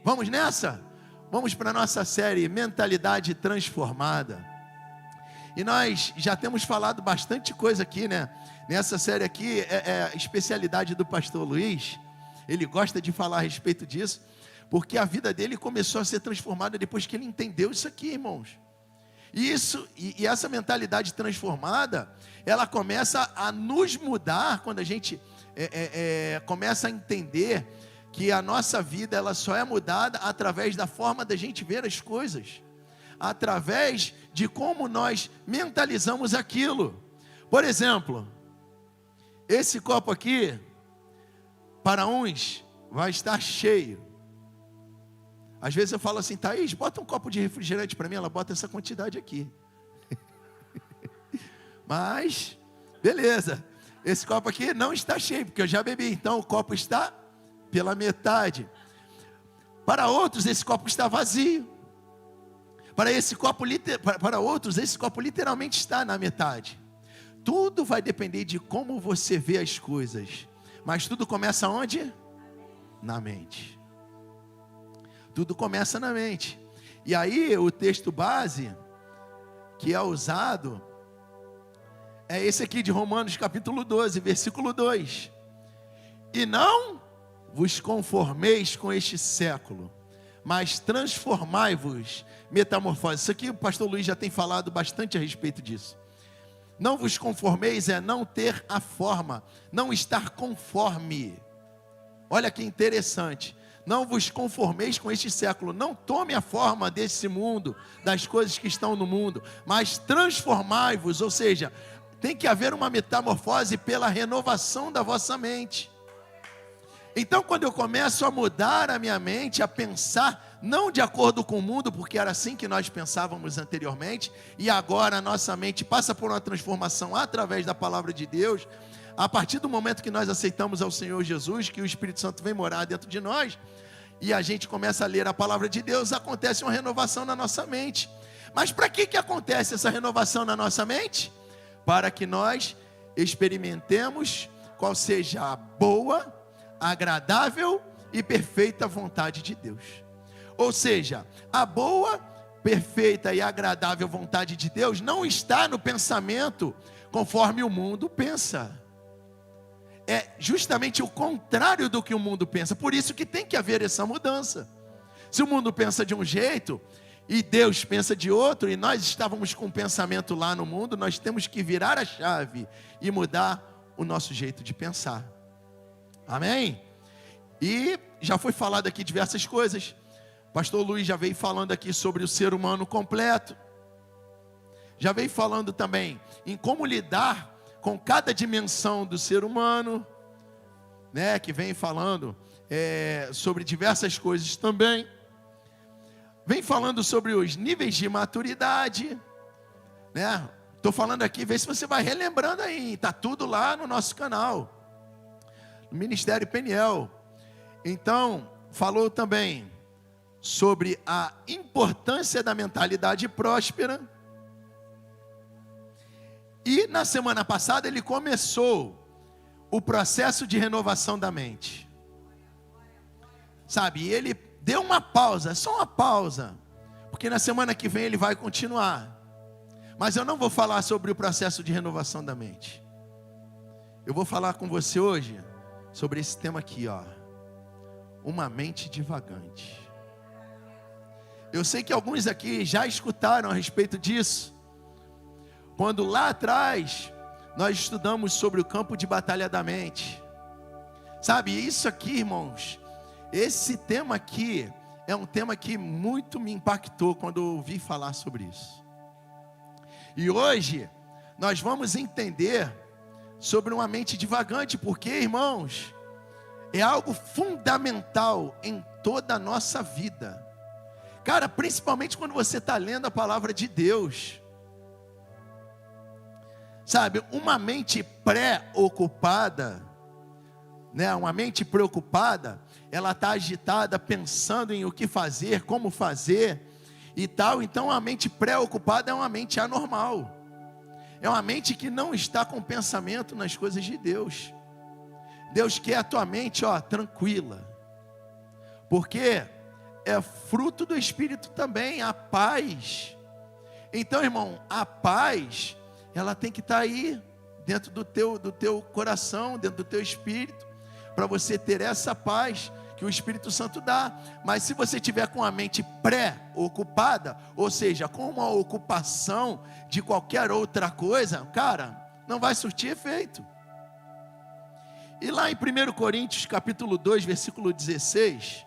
Vamos nessa? Vamos para a nossa série Mentalidade Transformada. E nós já temos falado bastante coisa aqui, né? Nessa série aqui é a especialidade do pastor Luiz. Ele gosta de falar a respeito disso, porque a vida dele começou a ser transformada depois que ele entendeu isso aqui, irmãos. E essa mentalidade transformada, ela começa a nos mudar quando a gente começa a entender que a nossa vida ela só é mudada através da forma da gente ver as coisas, através de como nós mentalizamos aquilo. Por exemplo, esse copo aqui, para uns, vai estar cheio. Às vezes eu falo assim, Thaís, bota um copo de refrigerante para mim, ela bota essa quantidade aqui. Mas, beleza, esse copo aqui não está cheio, porque eu já bebi, então o copo está pela metade. Para outros, esse copo está vazio. Para outros, esse copo literalmente está na metade. Tudo vai depender de como você vê as coisas. Mas tudo começa onde? Na mente. Tudo começa na mente. E aí o texto base que é usado é esse aqui de Romanos capítulo 12, versículo 2. E não vos conformeis com este século, mas transformai-vos, metamorfose. Isso aqui o pastor Luiz já tem falado bastante a respeito disso. Não vos conformeis é não ter a forma, não estar conforme. Olha que interessante. Não vos conformeis com este século, não tome a forma desse mundo, das coisas que estão no mundo, mas transformai-vos, ou seja, tem que haver uma metamorfose pela renovação da vossa mente. Então quando eu começo a mudar a minha mente, a pensar não de acordo com o mundo, porque era assim que nós pensávamos anteriormente, e agora a nossa mente passa por uma transformação através da palavra de Deus. A partir do momento que nós aceitamos ao Senhor Jesus, que o Espírito Santo vem morar dentro de nós, e a gente começa a ler a palavra de Deus, acontece uma renovação na nossa mente. Mas para que acontece essa renovação na nossa mente? Para que nós experimentemos qual seja a boa, agradável e perfeita vontade de Deus. Ou seja, a boa, perfeita e agradável vontade de Deus não está no pensamento conforme o mundo pensa. É justamente o contrário do que o mundo pensa. Por isso que tem que haver essa mudança. Se o mundo pensa de um jeito e Deus pensa de outro, e nós estávamos com um pensamento lá no mundo, nós temos que virar a chave e mudar o nosso jeito de pensar. Amém? E já foi falado aqui diversas coisas. Pastor Luiz já veio falando aqui sobre o ser humano completo. Já veio falando também em como lidar com cada dimensão do ser humano, né? Que vem falando sobre diversas coisas também. Vem falando sobre os níveis de maturidade, né? Estou falando aqui, vê se você vai relembrando aí. Está tudo lá no nosso canal, no Ministério Peniel. Então, falou também sobre a importância da mentalidade próspera. E na semana passada ele começou o processo de renovação da mente. Sabe, ele deu uma pausa, só uma pausa, porque na semana que vem ele vai continuar. Mas eu não vou falar sobre o processo de renovação da mente. Eu vou falar com você hoje sobre esse tema aqui, ó. Uma mente divagante. Eu sei que alguns aqui já escutaram a respeito disso, quando lá atrás nós estudamos sobre o campo de batalha da mente. Sabe, isso aqui, irmãos, esse tema aqui é um tema que muito me impactou quando eu ouvi falar sobre isso. E hoje nós vamos entender sobre uma mente divagante, porque, irmãos, é algo fundamental em toda a nossa vida. Cara, principalmente quando você está lendo a palavra de Deus. Sabe, uma mente pré-ocupada, né? Uma mente preocupada, ela está agitada, pensando em o que fazer, como fazer e tal. Então a mente pré-ocupada é uma mente anormal. É uma mente que não está com pensamento nas coisas de Deus. Deus quer a tua mente, ó, tranquila. Porque é fruto do Espírito também, a paz. Então, irmão, a paz, ela tem que estar aí, dentro do teu coração, dentro do teu espírito, para você ter essa paz que o Espírito Santo dá. Mas se você tiver com a mente pré-ocupada, ou seja, com uma ocupação de qualquer outra coisa, cara, não vai surtir efeito. E lá em 1 Coríntios capítulo 2, versículo 16,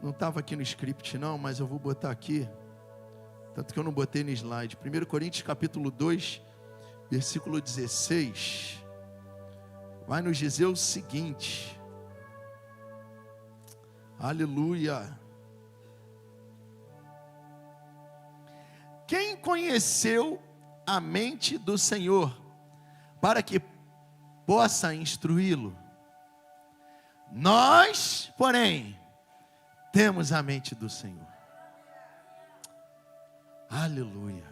não estava aqui no script não, mas eu vou botar aqui, tanto que eu não botei no slide. 1 Coríntios capítulo 2, versículo 16, vai nos dizer o seguinte, aleluia: quem conheceu a mente do Senhor, para que possa instruí-lo? Nós, porém, temos a mente do Senhor. Aleluia.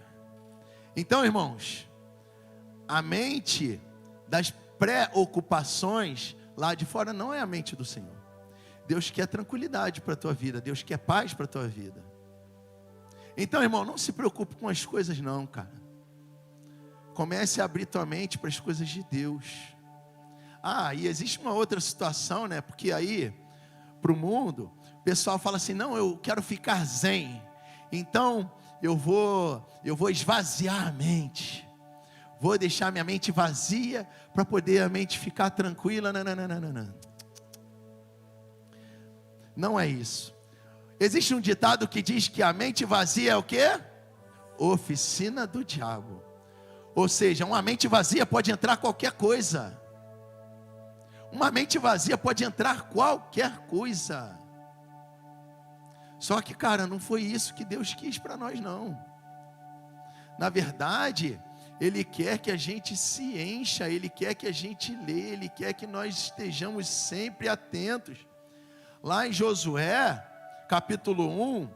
Então, irmãos, a mente das preocupações lá de fora não é a mente do Senhor. Deus quer tranquilidade para a tua vida, Deus quer paz para a tua vida. Então, irmão, não se preocupe com as coisas não, cara. Comece a abrir tua mente para as coisas de Deus. E existe uma outra situação, né? Porque aí, para o mundo, o pessoal fala assim, não, eu quero ficar zen. Então, eu vou esvaziar a mente. Vou deixar minha mente vazia para poder a mente ficar tranquila. Não. Não é isso. Existe um ditado que diz que a mente vazia é o quê? Oficina do diabo. Ou seja, uma mente vazia pode entrar qualquer coisa. Uma mente vazia pode entrar qualquer coisa. Só que, cara, não foi isso que Deus quis para nós, não. Na verdade, Ele quer que a gente se encha, Ele quer que a gente leia, Ele quer que nós estejamos sempre atentos. Lá em Josué, capítulo 1,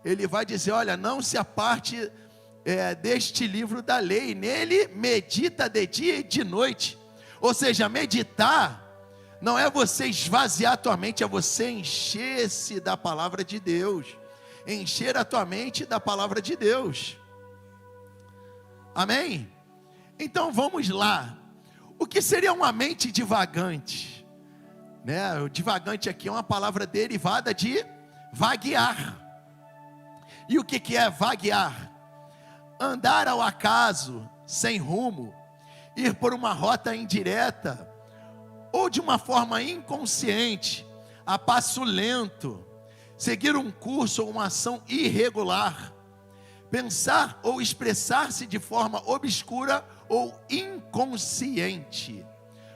Ele vai dizer, olha, não se aparte deste livro da lei, nele medita de dia e de noite. Ou seja, meditar não é você esvaziar a tua mente, é você encher-se da palavra de Deus, encher a tua mente da palavra de Deus. Amém? Então vamos lá. O que seria uma mente divagante? O divagante aqui é uma palavra derivada de vaguear. E o que é vaguear? Andar ao acaso, sem rumo, ir por uma rota indireta, ou de uma forma inconsciente, a passo lento, seguir um curso ou uma ação irregular, pensar ou expressar-se de forma obscura ou inconsciente.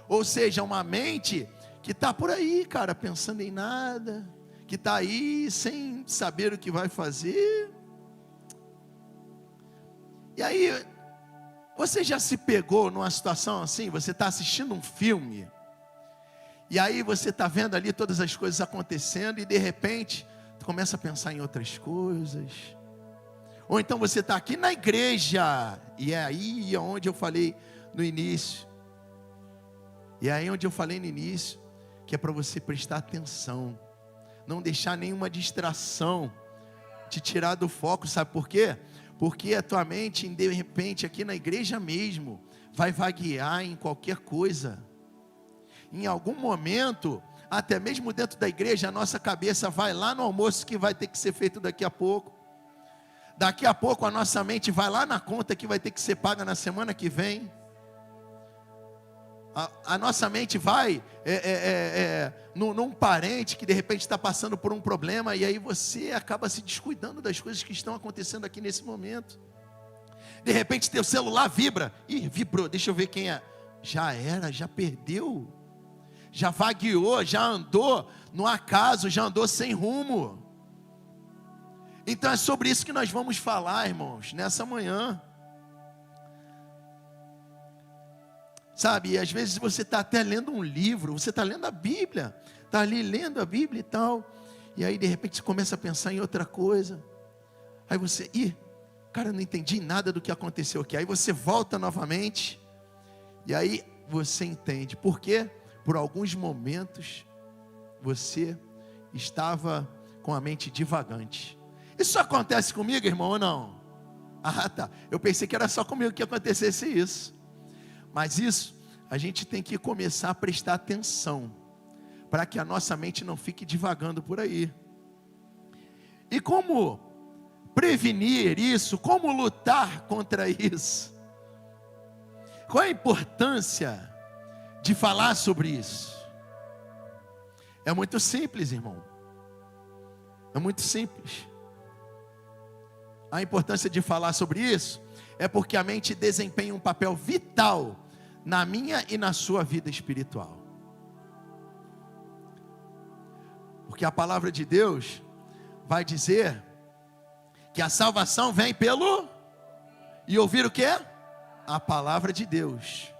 Ou seja, uma mente que está por aí, cara, pensando em nada, que está aí sem saber o que vai fazer. E aí, você já se pegou numa situação assim? Você está assistindo um filme, e aí você está vendo ali todas as coisas acontecendo, e de repente, tu começa a pensar em outras coisas. Ou então você está aqui na igreja, e é aí onde eu falei no início. E é aí onde eu falei no início, que é para você prestar atenção, não deixar nenhuma distração te tirar do foco. Sabe por quê? Porque a tua mente, de repente, aqui na igreja mesmo, vai vaguear em qualquer coisa. Em algum momento, até mesmo dentro da igreja, a nossa cabeça vai lá no almoço que vai ter que ser feito daqui a pouco. Daqui a pouco a nossa mente vai lá na conta que vai ter que ser paga na semana que vem. A nossa mente vai num parente que de repente está passando por um problema, e aí você acaba se descuidando das coisas que estão acontecendo aqui nesse momento. De repente teu celular vibra, vibrou, deixa eu ver quem é. Já era, já perdeu, já vagueou, já andou no acaso, já andou sem rumo. Então é sobre isso que nós vamos falar, irmãos, nessa manhã. Sabe, e às vezes você está até lendo um livro, você está lendo a Bíblia, está ali lendo a Bíblia e tal, e aí de repente você começa a pensar em outra coisa, aí você, cara, não entendi nada do que aconteceu aqui, aí você volta novamente, e aí você entende. Por quê? Por alguns momentos, você estava com a mente divagante. Isso acontece comigo, irmão, ou não? Ah, tá. Eu pensei que era só comigo que acontecesse isso. Mas isso, a gente tem que começar a prestar atenção, para que a nossa mente não fique divagando por aí. E como prevenir isso? Como lutar contra isso? Qual a importância de falar sobre isso? É muito simples, irmão. É muito simples. A importância de falar sobre isso é porque a mente desempenha um papel vital na minha e na sua vida espiritual. Porque a palavra de Deus vai dizer que a salvação vem pelo... E ouvir o quê? A palavra de Deus.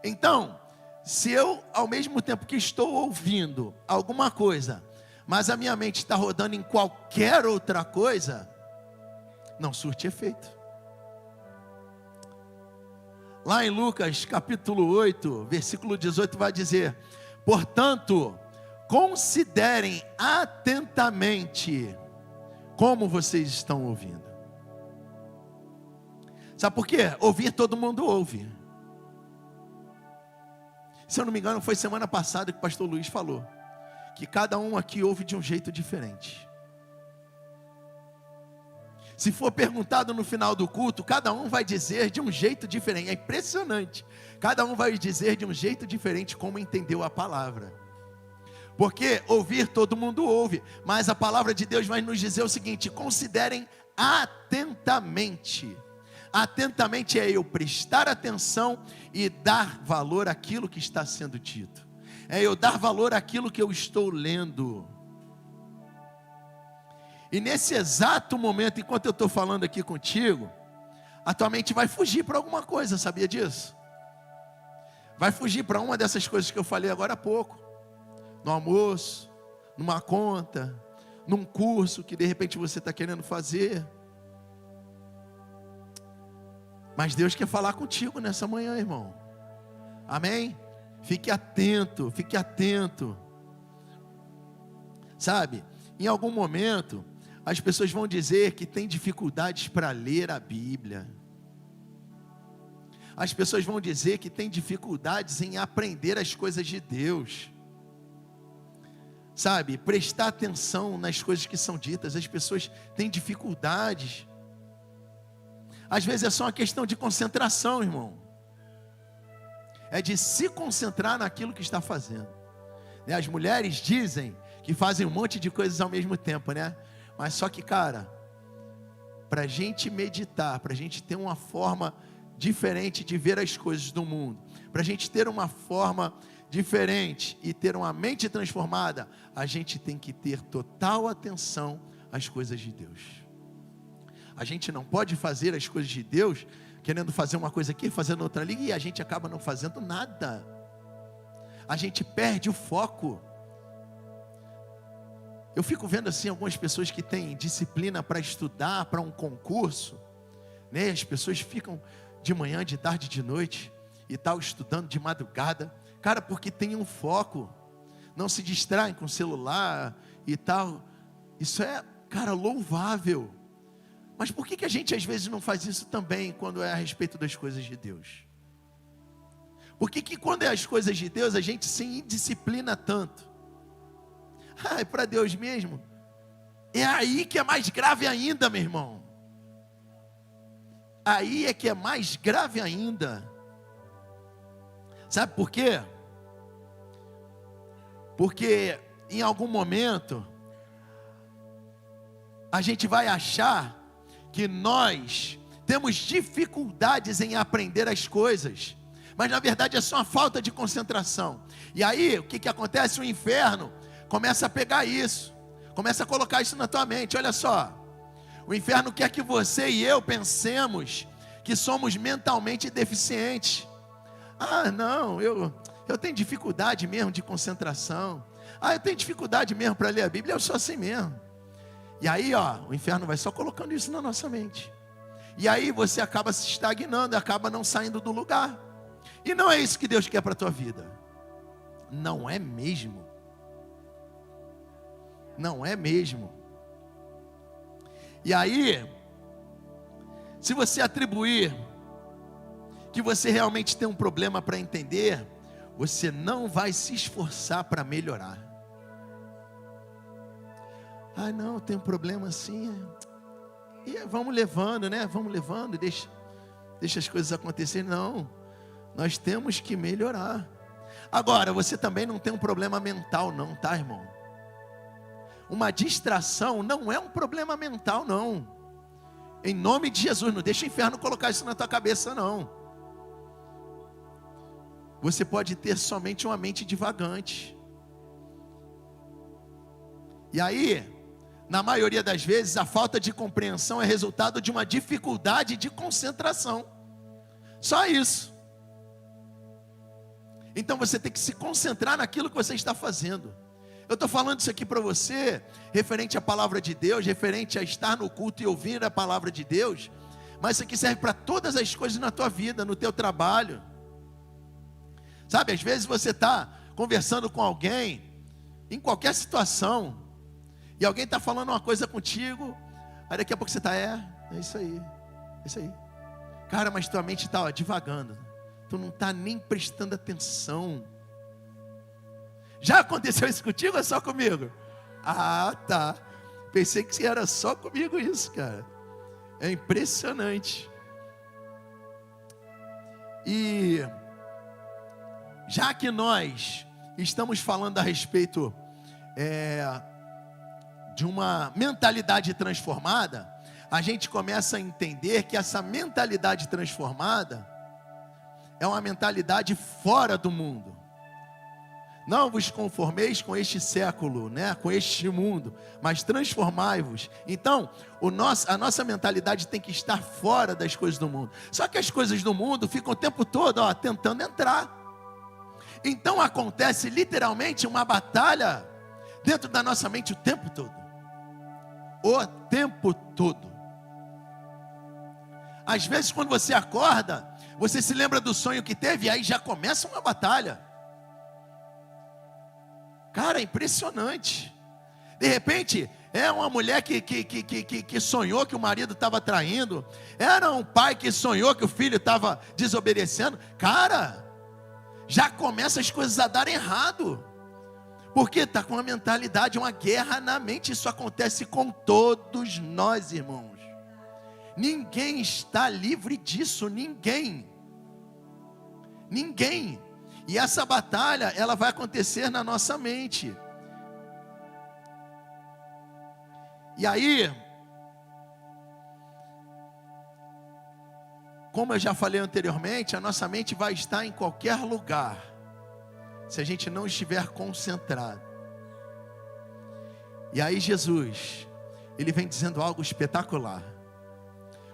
Então, se eu, ao mesmo tempo que estou ouvindo alguma coisa, mas a minha mente está rodando em qualquer outra coisa, não surte efeito. Lá em Lucas capítulo 8, versículo 18 vai dizer: portanto, considerem atentamente como vocês estão ouvindo. Sabe por quê? Ouvir todo mundo ouve. Se eu não me engano, foi semana passada que o pastor Luiz falou que cada um aqui ouve de um jeito diferente. Se for perguntado no final do culto, cada um vai dizer de um jeito diferente. É impressionante. Cada um vai dizer de um jeito diferente como entendeu a palavra. Porque ouvir todo mundo ouve, mas a palavra de Deus vai nos dizer o seguinte: considerem atentamente. Atentamente é eu prestar atenção e dar valor àquilo que está sendo dito. É eu dar valor àquilo que eu estou lendo. E nesse exato momento, enquanto eu estou falando aqui contigo, a tua mente vai fugir para alguma coisa, sabia disso? Vai fugir para uma dessas coisas que eu falei agora há pouco. No almoço, numa conta, num curso que de repente você está querendo fazer. Mas Deus quer falar contigo nessa manhã, irmão. Amém? Fique atento, fique atento. Sabe, em algum momento as pessoas vão dizer que tem dificuldades para ler a Bíblia. As pessoas vão dizer que tem dificuldades em aprender as coisas de Deus. Sabe, prestar atenção nas coisas que são ditas. As pessoas têm dificuldades. Às vezes é só uma questão de concentração, irmão. É de se concentrar naquilo que está fazendo. As mulheres dizem que fazem um monte de coisas ao mesmo tempo, né? Mas só que, cara, para a gente meditar, para a gente ter uma forma diferente de ver as coisas do mundo, para a gente ter uma forma diferente e ter uma mente transformada, a gente tem que ter total atenção às coisas de Deus. A gente não pode fazer as coisas de Deus querendo fazer uma coisa aqui, fazendo outra ali, e a gente acaba não fazendo nada. A gente perde o foco. Eu fico vendo assim algumas pessoas que têm disciplina para estudar para um concurso, né? As pessoas ficam de manhã, de tarde, de noite e tal, estudando de madrugada, cara, porque tem um foco, não se distraem com o celular e tal. Isso é, cara, louvável. Mas por que a gente às vezes não faz isso também quando é a respeito das coisas de Deus? Por que quando é as coisas de Deus a gente se indisciplina tanto? É para Deus mesmo? É aí que é mais grave ainda, meu irmão. Aí é que é mais grave ainda. Sabe por quê? Porque em algum momento a gente vai achar que nós temos dificuldades em aprender as coisas, mas na verdade é só uma falta de concentração. E aí o que acontece? O inferno começa a pegar isso, começa a colocar isso na tua mente. Olha só, o inferno quer que você e eu pensemos que somos mentalmente deficientes. Ah, não, eu tenho dificuldade mesmo de concentração. Ah, eu tenho dificuldade mesmo para ler a Bíblia, eu sou assim mesmo. E aí, ó, o inferno vai só colocando isso na nossa mente. E aí você acaba se estagnando, acaba não saindo do lugar. E não é isso que Deus quer para a tua vida. Não é mesmo. Não é mesmo. E aí, se você atribuir que você realmente tem um problema para entender, você não vai se esforçar para melhorar. Ah, não, tem um problema assim. E vamos levando, né? Vamos levando e deixa as coisas acontecerem. Não, nós temos que melhorar. Agora, você também não tem um problema mental não, tá, irmão? Uma distração não é um problema mental não. Em nome de Jesus, não deixa o inferno colocar isso na tua cabeça não. Você pode ter somente uma mente divagante. E aí, na maioria das vezes, a falta de compreensão é resultado de uma dificuldade de concentração. Só isso. Então você tem que se concentrar naquilo que você está fazendo. Eu estou falando isso aqui para você, referente à palavra de Deus, referente a estar no culto e ouvir a palavra de Deus. Mas isso aqui serve para todas as coisas na tua vida, no teu trabalho. Sabe, às vezes você está conversando com alguém, em qualquer situação, e alguém está falando uma coisa contigo, aí daqui a pouco você está, é isso aí, é isso aí. Cara, mas tua mente está divagando, tu não está nem prestando atenção. Já aconteceu isso contigo ou é só comigo? Ah, tá. Pensei que era só comigo isso, cara. É impressionante. E já que nós estamos falando a respeito de uma mentalidade transformada, a gente começa a entender que essa mentalidade transformada é uma mentalidade fora do mundo. Não vos conformeis com este século, né? Com este mundo, mas transformai-vos. Então, a nossa mentalidade tem que estar fora das coisas do mundo. Só que as coisas do mundo ficam o tempo todo tentando entrar. Então acontece literalmente uma batalha dentro da nossa mente o tempo todo. O tempo todo. Às vezes quando você acorda, você se lembra do sonho que teve, e aí já começa uma batalha. Cara, é impressionante. De repente, é uma mulher que sonhou que o marido estava traindo. Era um pai que sonhou que o filho estava desobedecendo. Cara, já começa as coisas a darem errado. Porque está com uma mentalidade, uma guerra na mente. Isso acontece com todos nós, irmãos. Ninguém está livre disso, ninguém. Ninguém. E essa batalha, ela vai acontecer na nossa mente. E aí, como eu já falei anteriormente, a nossa mente vai estar em qualquer lugar, se a gente não estiver concentrado. E aí Jesus, ele vem dizendo algo espetacular.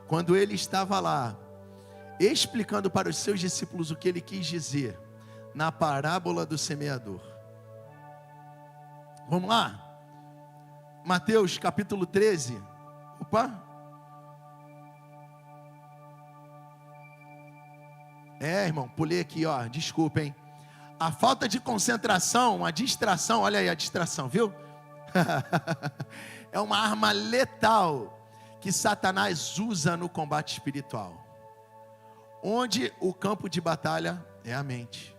Quando ele estava lá, explicando para os seus discípulos o que ele quis dizer, na parábola do semeador. Vamos lá? Mateus capítulo 13. Opa. Irmão, pulei aqui, desculpa, hein. A falta de concentração, a distração, olha aí a distração, viu? É uma arma letal que Satanás usa no combate espiritual. Onde o campo de batalha é a mente.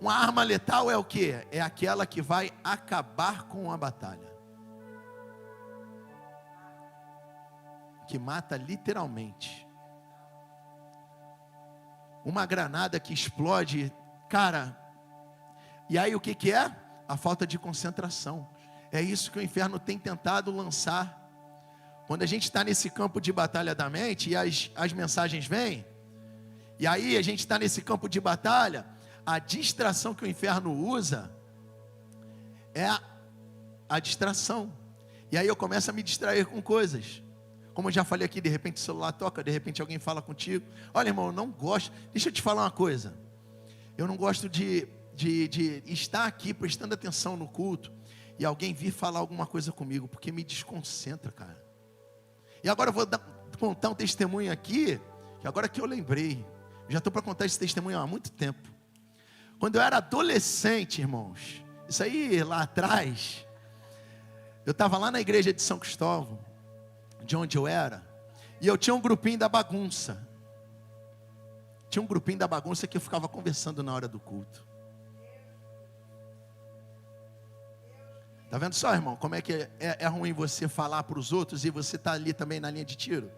Uma arma letal é o que? É aquela que vai acabar com a batalha. Que mata literalmente. Uma granada que explode, cara. E aí o que é? A falta de concentração. É isso que o inferno tem tentado lançar. Quando a gente está nesse campo de batalha da mente e as mensagens vêm, e aí a gente está nesse campo de batalha, a distração que o inferno usa é a distração. E aí eu começo a me distrair com coisas. Como eu já falei aqui, de repente o celular toca, de repente alguém fala contigo. Olha, irmão, eu não gosto. Deixa eu te falar uma coisa. Eu não gosto de estar aqui prestando atenção no culto e alguém vir falar alguma coisa comigo, porque me desconcentra, cara. E agora eu vou contar um testemunho aqui, que agora que eu lembrei. Já estou para contar esse testemunho há muito tempo. Quando eu era adolescente, irmãos, isso aí lá atrás, Eu estava lá na igreja de São Cristóvão, de onde eu era, e eu tinha um grupinho da bagunça. Tinha um grupinho da bagunça que eu ficava conversando na hora do culto. Está vendo só, irmão, como é que é ruim você falar para os outros e você está ali também na linha de tiro?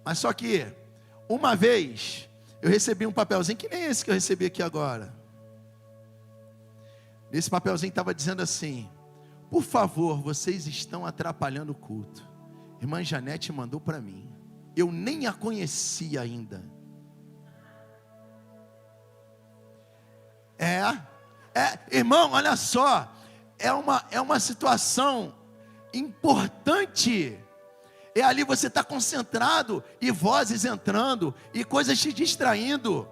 Mas só que, uma vez, eu recebi um papelzinho, que nem esse que eu recebi aqui agora. Nesse papelzinho estava dizendo assim: por favor, vocês estão atrapalhando o culto. Irmã Janete mandou para mim. Eu nem a conhecia ainda. Irmão, olha só. É uma situação importante. Ali você está concentrado, e vozes entrando, e coisas te distraindo.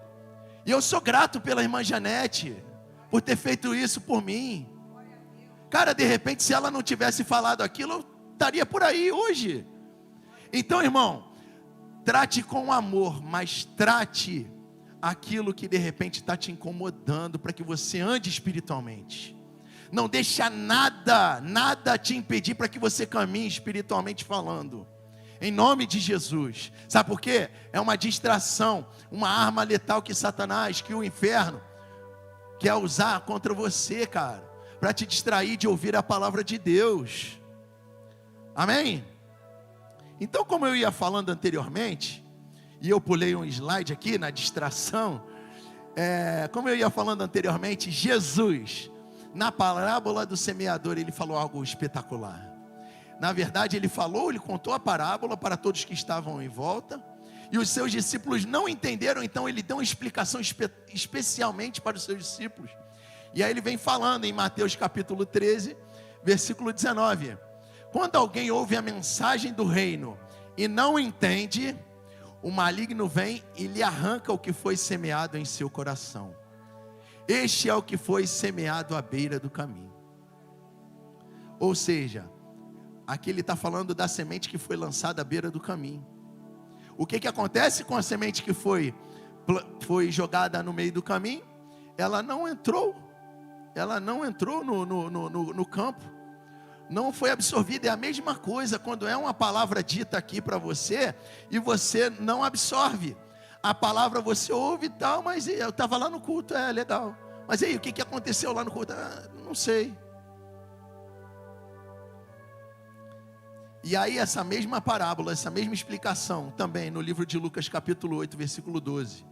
E eu sou grato pela irmã Janete, por ter feito isso por mim. Cara, de repente, se ela não tivesse falado aquilo, eu estaria por aí hoje. Então, irmão, trate com amor, mas trate aquilo que de repente está te incomodando, para que você ande espiritualmente. Não deixa nada te impedir para que você caminhe espiritualmente falando. Em nome de Jesus. Sabe por quê? É uma distração, uma arma letal que Satanás, que o inferno quer usar contra você, cara, para te distrair de ouvir a palavra de Deus. Amém? Então, como eu ia falando anteriormente, e eu pulei um slide aqui na distração, como eu ia falando anteriormente, Jesus, na parábola do semeador, ele falou algo espetacular. Na verdade, ele contou a parábola para todos que estavam em volta, e os seus discípulos não entenderam, então ele deu uma explicação especialmente para os seus discípulos. E aí ele vem falando em Mateus capítulo 13, versículo 19: quando alguém ouve a mensagem do reino e não entende, o maligno vem e lhe arranca o que foi semeado em seu coração. Este é o que foi semeado à beira do caminho. Ou seja, aqui ele está falando da semente que foi lançada à beira do caminho. O que acontece com a semente que foi jogada no meio do caminho? Ela não entrou no campo, não foi absorvida. É a mesma coisa quando é uma palavra dita aqui para você, e você não absorve. A palavra você ouve e tal, mas eu estava lá no culto, legal. Mas e aí, o que aconteceu lá no culto? Não sei. E aí essa mesma parábola, essa mesma explicação, também no livro de Lucas capítulo 8, versículo 12.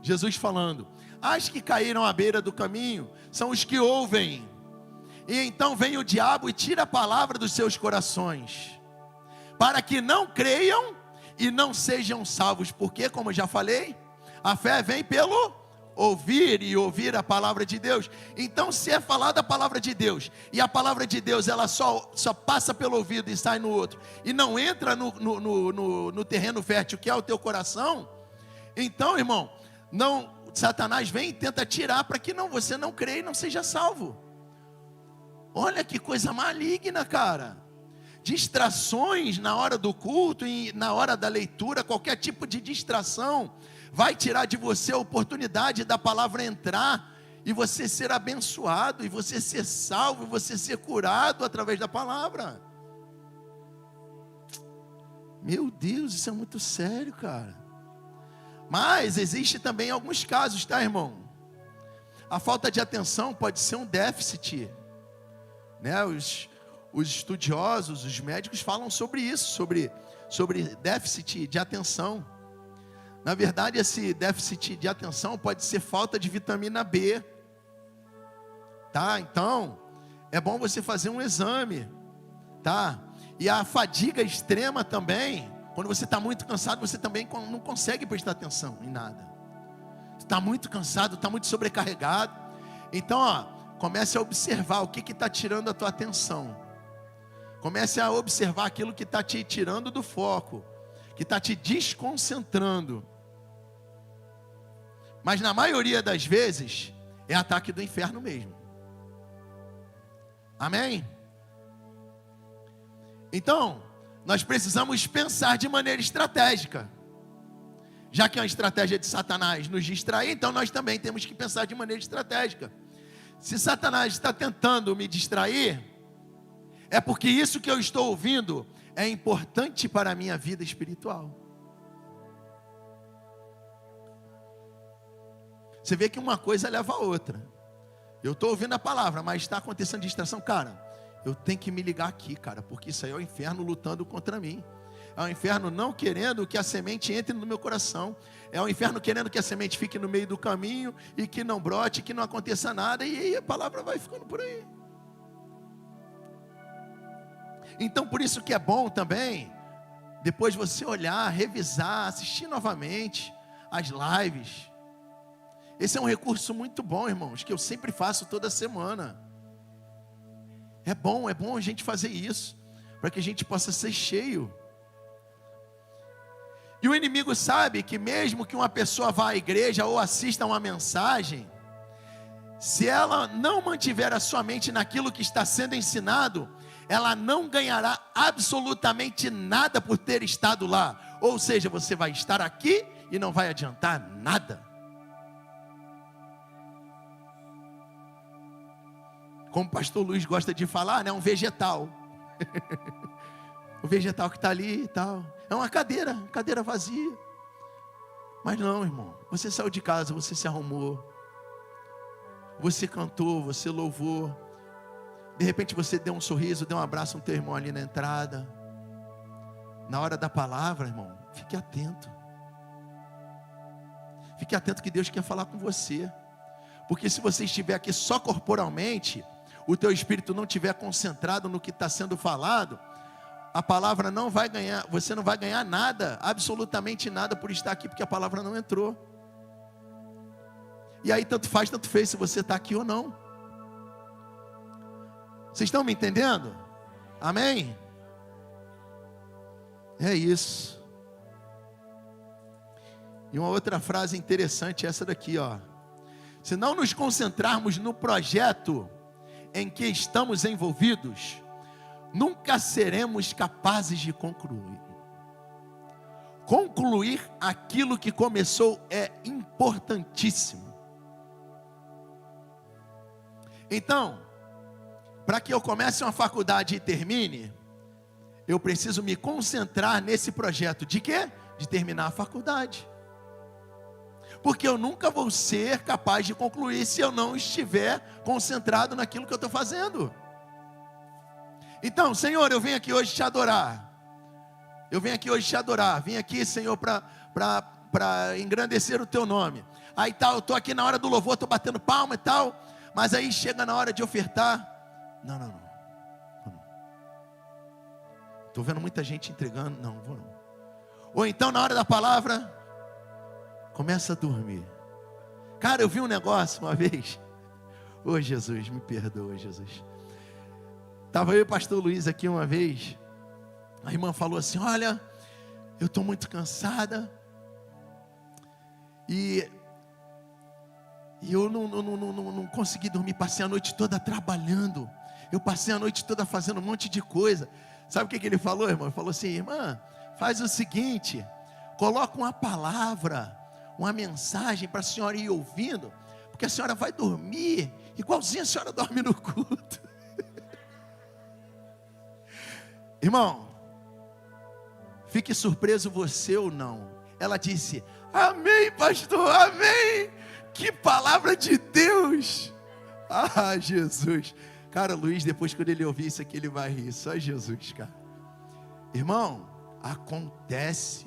Jesus falando: as que caíram à beira do caminho são os que ouvem, e então vem o diabo e tira a palavra dos seus corações, para que não creiam e não sejam salvos. Porque, como eu já falei, a fé vem pelo ouvir, e ouvir a palavra de Deus. Então, se é falada a palavra de Deus, e a palavra de Deus ela só passa pelo ouvido e sai no outro, e não entra no terreno fértil que é o teu coração, então, irmão, Satanás vem e tenta tirar, para que você não creia e não seja salvo. Olha que coisa maligna, cara. Distrações na hora do culto e na hora da leitura, qualquer tipo de distração vai tirar de você a oportunidade da palavra entrar, e você ser abençoado, e você ser salvo, e você ser curado através da palavra. Meu Deus, isso é muito sério, cara. Mas existe também alguns casos, tá, irmão? A falta de atenção pode ser um déficit, né? Os estudiosos, os médicos falam sobre isso, sobre déficit de atenção. Na verdade, esse déficit de atenção pode ser falta de vitamina B, tá? Então, é bom você fazer um exame, tá? E a fadiga extrema também, quando você está muito cansado, você também não consegue prestar atenção em nada. Está muito cansado, está muito sobrecarregado. Então, comece a observar o que está tirando a tua atenção. Comece a observar aquilo que está te tirando do foco, que está te desconcentrando. Mas na maioria das vezes, é ataque do inferno mesmo. Amém? Então, nós precisamos pensar de maneira estratégica. Já que é uma estratégia de Satanás nos distrair, então nós também temos que pensar de maneira estratégica. Se Satanás está tentando me distrair, É porque isso que eu estou ouvindo é importante para a minha vida espiritual. Você vê que uma coisa leva a outra. Eu estou ouvindo a palavra, mas está acontecendo distração. Cara, eu tenho que me ligar aqui, cara, porque isso aí é o inferno lutando contra mim. É o inferno não querendo que a semente entre no meu coração. É o inferno querendo que a semente fique no meio do caminho e que não brote, que não aconteça nada. E aí a palavra vai ficando por aí. Então por isso que é bom também, depois você olhar, revisar, assistir novamente as lives. Esse é um recurso muito bom, irmãos, que eu sempre faço toda semana. É bom a gente fazer isso, para que a gente possa ser cheio. E o inimigo sabe que mesmo que uma pessoa vá à igreja ou assista uma mensagem, se ela não mantiver a sua mente naquilo que está sendo ensinado, ela não ganhará absolutamente nada por ter estado lá. Ou seja, você vai estar aqui e não vai adiantar nada. Como o pastor Luiz gosta de falar, né? Um vegetal. O vegetal que está ali e tal. É uma cadeira vazia. Mas não, irmão. Você saiu de casa, você se arrumou. Você cantou, você louvou. De repente você deu um sorriso, deu um abraço no teu irmão ali na entrada. Na hora da palavra, irmão, fique atento. Fique atento que Deus quer falar com você. Porque se você estiver aqui só corporalmente, o teu espírito não estiver concentrado no que está sendo falado, a palavra não vai ganhar, você não vai ganhar nada, absolutamente nada por estar aqui, porque a palavra não entrou. E aí tanto faz, tanto fez se você está aqui ou não. Vocês estão me entendendo? Amém? É isso. E uma outra frase interessante é essa daqui, ó. Se não nos concentrarmos no projeto em que estamos envolvidos, nunca seremos capazes de concluir. Concluir aquilo que começou é importantíssimo. Então, para que eu comece uma faculdade e termine, eu preciso me concentrar nesse projeto. De quê? De terminar a faculdade. Porque eu nunca vou ser capaz de concluir se eu não estiver concentrado naquilo que eu estou fazendo. Então, Senhor, eu venho aqui hoje te adorar. Eu venho aqui hoje te adorar. Vim aqui, Senhor, para engrandecer o teu nome. Aí tal, eu estou aqui na hora do louvor, estou batendo palma e tal. Mas aí chega na hora de ofertar. Não. Estou vendo muita gente entregando. Não vou não. Ou então na hora da palavra, começa a dormir. Cara, eu vi um negócio uma vez. Ô Jesus, me perdoa, Jesus. Estava eu e o pastor Luiz aqui uma vez. A irmã falou assim: olha, eu estou muito cansada. E eu não consegui dormir. Passei a noite toda trabalhando. Eu passei a noite toda fazendo um monte de coisa. Sabe o que ele falou, irmão? Ele falou assim: irmã, faz o seguinte, coloca uma palavra, uma mensagem para a senhora ir ouvindo, porque a senhora vai dormir igualzinho a senhora dorme no culto. Irmão, fique surpreso você ou não. Ela disse: amém, pastor, amém. Que palavra de Deus. Ah, Jesus. Cara, Luiz, depois quando ele ouvir isso aqui, ele vai rir. Só Jesus, cara. Irmão, acontece.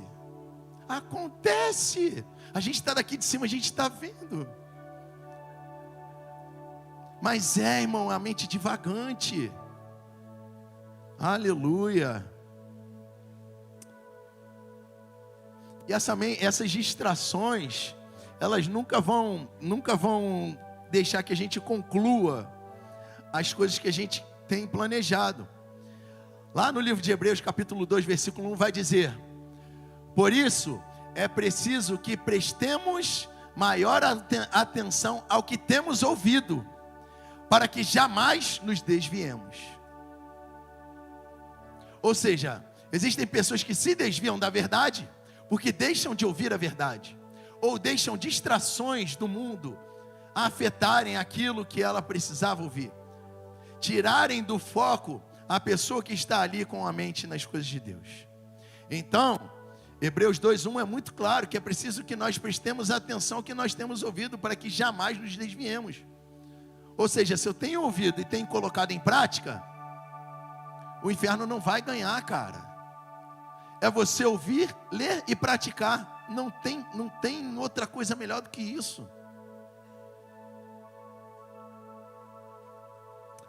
Acontece. A gente está daqui de cima, a gente está vendo. Mas irmão, a mente divagante. Aleluia. E essas distrações, elas nunca vão deixar que a gente conclua as coisas que a gente tem planejado. Lá no livro de Hebreus, capítulo 2, versículo 1, vai dizer: por isso é preciso que prestemos maior atenção ao que temos ouvido, para que jamais nos desviemos. Ou seja, existem pessoas que se desviam da verdade, porque deixam de ouvir a verdade, ou deixam distrações do mundo afetarem aquilo que ela precisava ouvir, tirarem do foco a pessoa que está ali com a mente nas coisas de Deus. Então, Hebreus 2:1 é muito claro que é preciso que nós prestemos atenção ao que nós temos ouvido para que jamais nos desviemos. Ou seja, se eu tenho ouvido e tenho colocado em prática, o inferno não vai ganhar, cara. É você ouvir, ler e praticar. Não tem outra coisa melhor do que isso.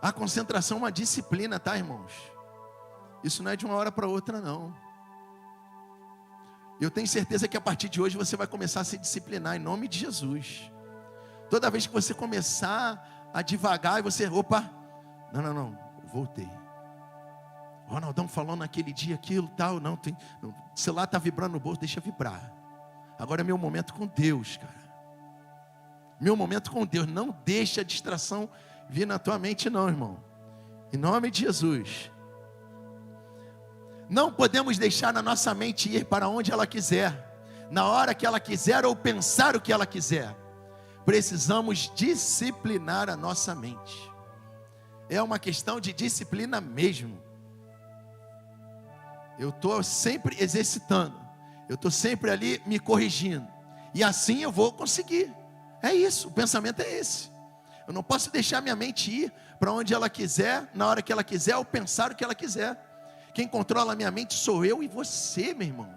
A concentração é uma disciplina, tá, irmãos? Isso não é de uma hora para outra, não. Eu tenho certeza que a partir de hoje você vai começar a se disciplinar em nome de Jesus. Toda vez que você começar a devagar e você, opa, não, voltei. Ronaldão falou naquele dia aquilo, tal, não, o celular está vibrando no bolso, deixa vibrar. Agora é meu momento com Deus, cara. Meu momento com Deus, não deixa a distração vir na tua mente não, irmão. Em nome de Jesus. Não podemos deixar a nossa mente ir para onde ela quiser, na hora que ela quiser ou pensar o que ela quiser. Precisamos disciplinar a nossa mente. É uma questão de disciplina mesmo. Eu estou sempre exercitando, eu estou sempre ali me corrigindo, e assim eu vou conseguir. É isso, o pensamento é esse. Eu não posso deixar minha mente ir para onde ela quiser, na hora que ela quiser, ou pensar o que ela quiser. Quem controla a minha mente sou eu e você, meu irmão.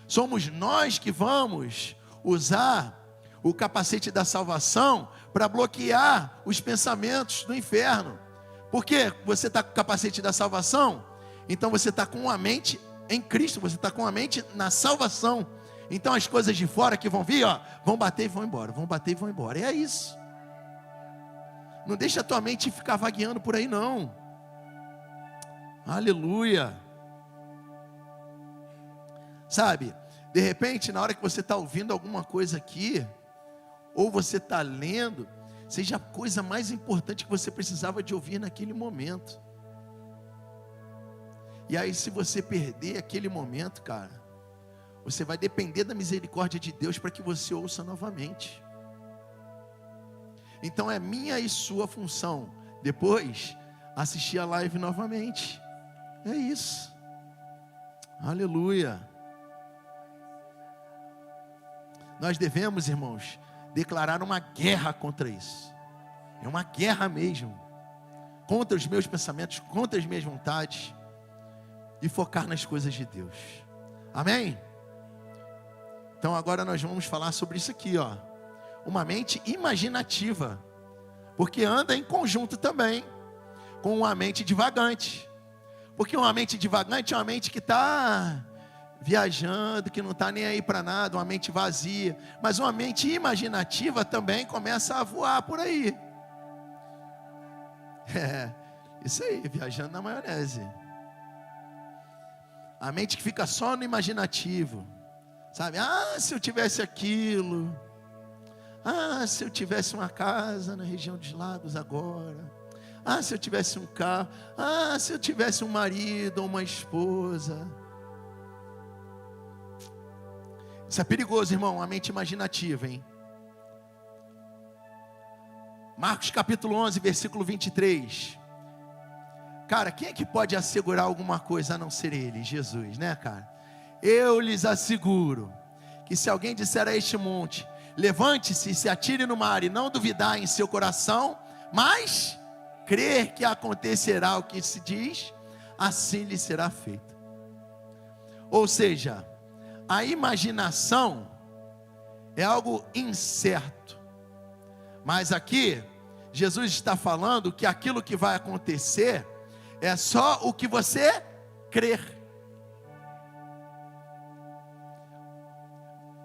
Somos nós que vamos usar o capacete da salvação para bloquear os pensamentos do inferno. Por quê? Você está com o capacete da salvação, então você está com a mente em Cristo, você está com a mente na salvação. Então as coisas de fora que vão vir, vão bater e vão embora, vão bater e vão embora. É isso. Não deixa a tua mente ficar vagueando por aí não. Aleluia. Sabe, de repente, na hora que você está ouvindo alguma coisa aqui, ou você está lendo, seja a coisa mais importante que você precisava de ouvir naquele momento. E aí, se você perder aquele momento, cara, você vai depender da misericórdia de Deus para que você ouça novamente. Então é minha e sua função, depois, assistir a live novamente. É isso. Aleluia. Nós devemos, irmãos, declarar uma guerra contra isso. É uma guerra mesmo. Contra os meus pensamentos, contra as minhas vontades. E focar nas coisas de Deus. Amém? Então agora nós vamos falar sobre isso aqui, uma mente imaginativa. Porque anda em conjunto também com uma mente divagante. Porque uma mente divagante é uma mente que está viajando, que não está nem aí para nada, uma mente vazia. Mas uma mente imaginativa também começa a voar por aí. Isso aí, viajando na maionese. A mente que fica só no imaginativo. Sabe? Se eu tivesse aquilo. Se eu tivesse uma casa na região dos lagos agora. Se eu tivesse um carro. Se eu tivesse um marido ou uma esposa. Isso é perigoso, irmão, a mente imaginativa, hein? Marcos capítulo 11, versículo 23. Cara, quem é que pode assegurar alguma coisa a não ser Ele? Jesus, né, cara? Eu lhes asseguro que se alguém disser a este monte, levante-se e se atire no mar, e não duvidar em seu coração, mas crer que acontecerá o que se diz, assim lhe será feito. Ou seja, a imaginação é algo incerto. Mas aqui, Jesus está falando que aquilo que vai acontecer é só o que você crer.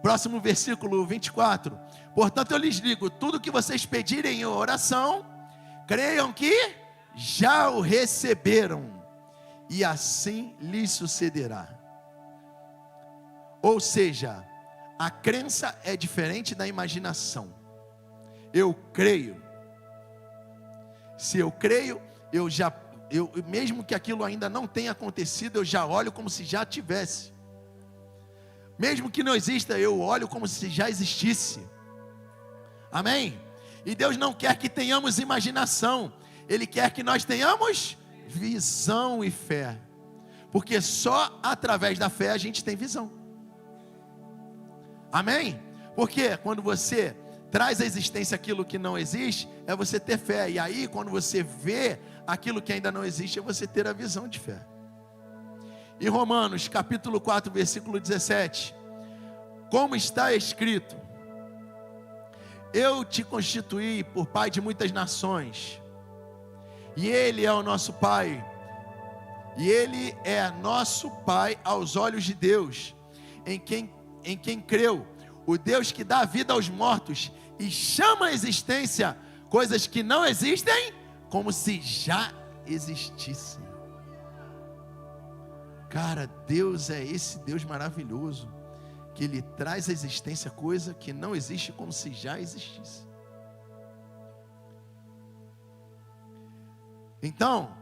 Próximo versículo 24. Portanto eu lhes digo, tudo que vocês pedirem em oração, creiam que já o receberam, e assim lhes sucederá. Ou seja, a crença é diferente da imaginação. Eu creio. Se eu creio, mesmo que aquilo ainda não tenha acontecido, eu já olho como se já tivesse. Mesmo que não exista, eu olho como se já existisse. Amém? E Deus não quer que tenhamos imaginação. Ele quer que nós tenhamos Visão e fé. Porque só através da fé a gente tem visão. Amém? Porque quando você traz à existência aquilo que não existe, é você ter fé. E aí, quando você vê aquilo que ainda não existe, é você ter a visão de fé. Em Romanos, capítulo 4, versículo 17. Como está escrito: eu te constituí por pai de muitas nações. E Ele é o nosso Pai. E Ele é nosso Pai aos olhos de Deus, em quem creu. O Deus que dá vida aos mortos e chama à existência coisas que não existem, como se já existissem. Cara, Deus é esse Deus maravilhoso, que Ele traz à existência coisa que não existe como se já existisse. Então,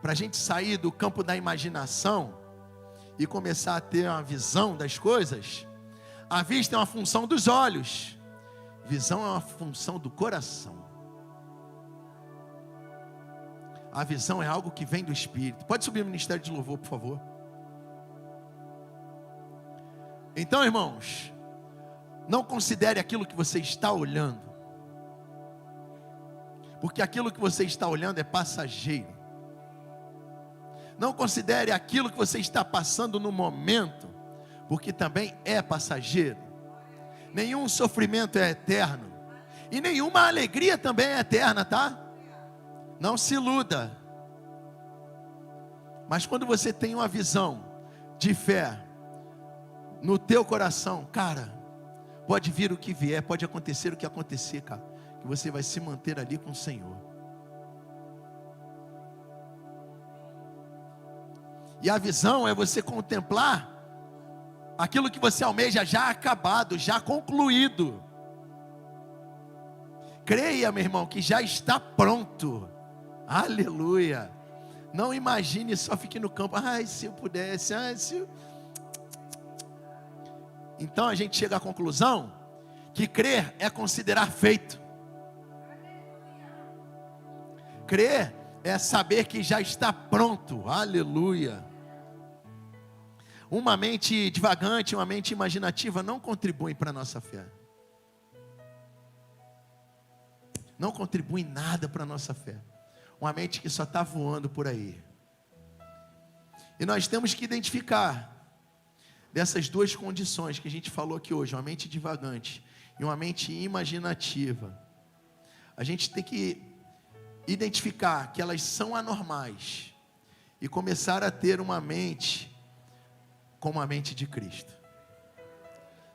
para a gente sair do campo da imaginação e começar a ter uma visão das coisas, a vista é uma função dos olhos, visão é uma função do coração. A visão é algo que vem do Espírito. Pode subir o ministério de louvor, por favor. Então, irmãos, não considere aquilo que você está olhando, porque aquilo que você está olhando é passageiro. Não considere aquilo que você está passando no momento, porque também é passageiro. Nenhum sofrimento é eterno, e nenhuma alegria também é eterna, tá? Não se iluda. Mas quando você tem uma visão de fé no teu coração, cara, pode vir o que vier, pode acontecer o que acontecer, cara, que você vai se manter ali com o Senhor. E a visão é você contemplar aquilo que você almeja já acabado, já concluído. Creia, meu irmão, que já está pronto. Aleluia. Não imagine só fique no campo. Ai, se eu pudesse, ai, se eu... Então a gente chega à conclusão que crer é considerar feito. Crer é saber que já está pronto. Aleluia. Uma mente divagante, uma mente imaginativa não contribuem para a nossa fé. Não contribui nada para a nossa fé. Uma mente que só está voando por aí. E nós temos que identificar dessas duas condições que a gente falou aqui hoje, uma mente divagante e uma mente imaginativa. A gente tem que identificar que elas são anormais e começar a ter uma mente como a mente de Cristo.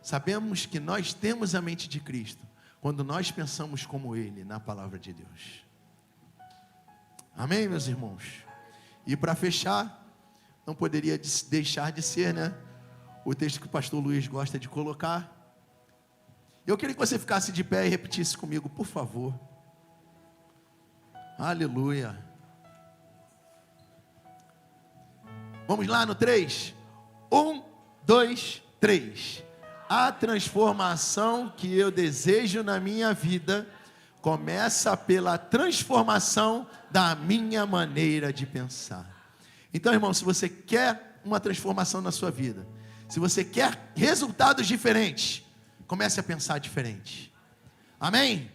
Sabemos que nós temos a mente de Cristo quando nós pensamos como Ele na palavra de Deus. Amém, meus irmãos? E para fechar, não poderia deixar de ser, né? O texto que o pastor Luiz gosta de colocar. Eu queria que você ficasse de pé e repetisse comigo, por favor. Aleluia. Vamos lá no 3. 1, 2, 3. A transformação que eu desejo na minha vida começa pela transformação da minha maneira de pensar. Então, irmão, se você quer uma transformação na sua vida, se você quer resultados diferentes, comece a pensar diferente. Amém?